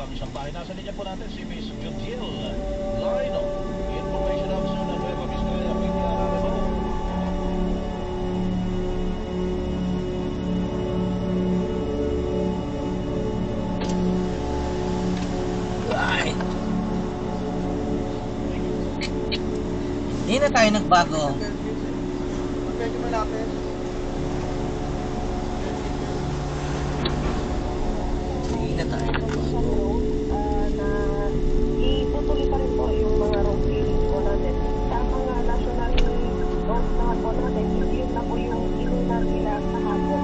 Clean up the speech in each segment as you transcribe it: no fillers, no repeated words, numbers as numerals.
ang isang bahay. Nasa linya po natin si Miss Jutiel Lino, Information Officer ng Nueva Vizcaya, PTRRMO. Hindi na tayo nagbago. Medyo malapit. Hindi na tayo nagbago. Na itutuloy pa rin po yung mga road clearing po natin. Sa mga national roads naman po natin, yun na po yung ilunar nila sa hapon.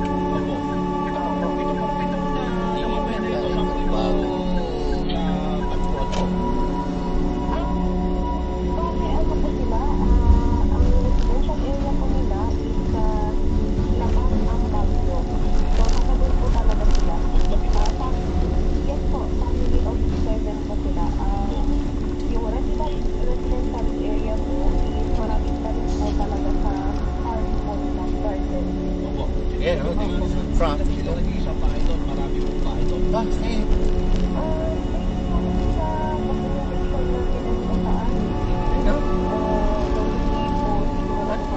From Isang bahay doon, marami pong bahay doon. bakit?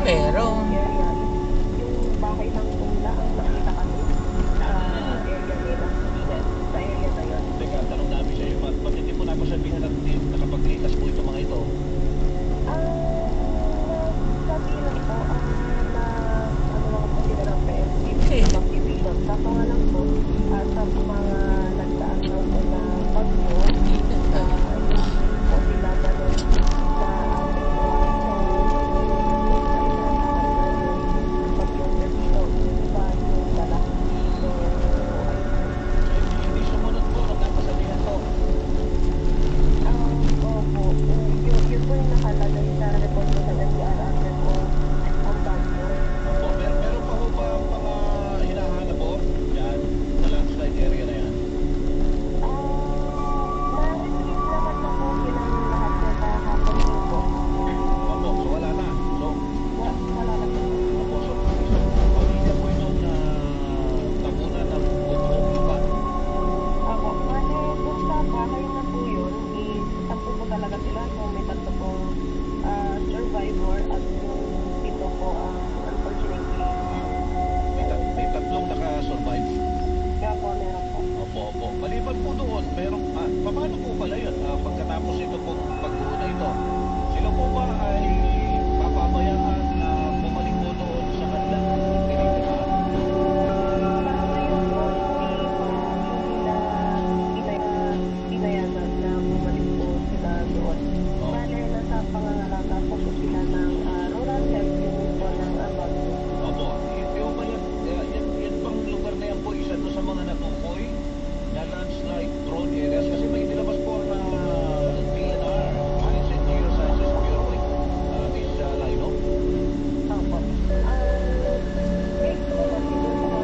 Meron. Yung bahay ng tula ang nakita kami sa area nila, sa area na yun. Teka, tanong namin siya yung ba't hindi po napasabihan at nakapagligtas po itong mga ito? Sabi lang po, ano lang po sila ng PSP, mag-division. Kaso nga lang po, sa mga nagdaan lang po na pagpo, po sila na rin sa ating Hindi sumunod po nung napasabihan po. Yun po yung nakalagay sa report ko sa NCR po ang bagyo. Opo, meron pa po ba mga hinahanap po dyan sa landslide area na yan? Na-receive naman na po silang lahat po sa hapon din po. Opo, so wala na. So, Wala na po. opo, so pamilya po itong tabunan ng buong lupa. Ako, kung sa bahay na po yun, sampu po talaga sila. So, may tatlo pong survivor at yung ito po, unfortunately, May tatlong naka-survive. kaya po meron po. Opo, opo. Maliban po doon, meron, paano po pala yun? Pagkatapos ito pong pagbuo na ito, sila po ba ay papabayaan na bumalik po doon sa kanilang tinitirahan? Para ngayon po, hindi pinayagan na bumalik po sila doon. Bale, nasa pangangalaga po sila ng rural health unit po ng Abang. Opo, yung ba yan bang lugar na yan po isa doon sa mga natukoy na landslide prone areas? Kasi may nilabas po na PNR, Mines and Geosciences Bureau, this Lino. Opo. Based po kasi doon sa mga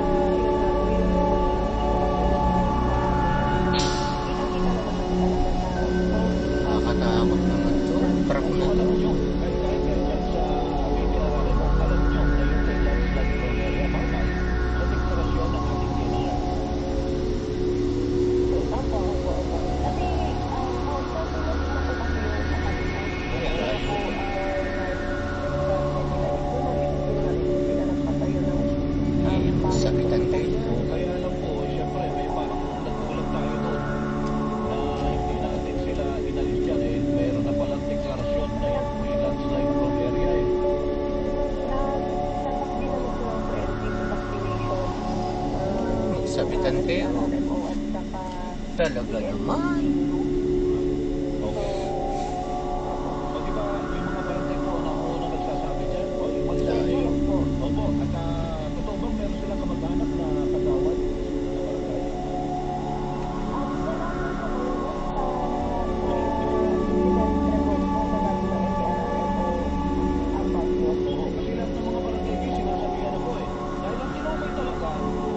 Nakakatakot naman to. Truck na. Alam nyo, kahit dyan sa PNR, alam nyo na yung landslide prone area, babay sa deklarasyon ng ating PNR. Opo. Kasi, susunod na po kasi yung sa kanila. Kaya po, sila nagpatayo ng bahay. Sabitan kayo. Kaya lang po, siyempre, may parang nagkulang tayo doon na hindi natin sila inalis dyan eh. Meron na palang deklarasyon na yan po yung landslide prone area eh. Natakbi naman po ang preemptive vaccination. Sabitan kayo. RMO at saka Talaga naman. Okay. O diba, yung mga barangay po na una nagsasabi dyan, o yung Layo. Opo, at totoo bang meron silang kamag-anak na kagawad na barangay? Oo, kasi lahat ng mga barangay kayo sinasabihan na po eh. Dahil ang tinamay talaga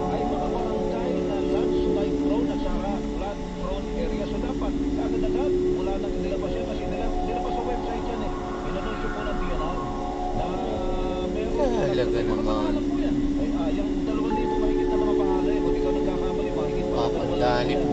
ay mga barangay na landslide prone at saka flood prone area. So dapat, agad-agad, mula nang nilabas yan, kasi nilabas sa website yan eh. Inanunsyo po ng DNR na meron. Talaga naman. Alam po yan. Ay, yung 2,000 mahigit na mga pangalan eh. Kung ikaw nagkakamali, mahigit pa. Papandali po.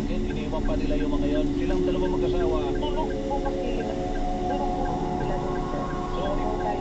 Bakit iniwan pa nila yung mga yon? Silang dalawang mag-asawa,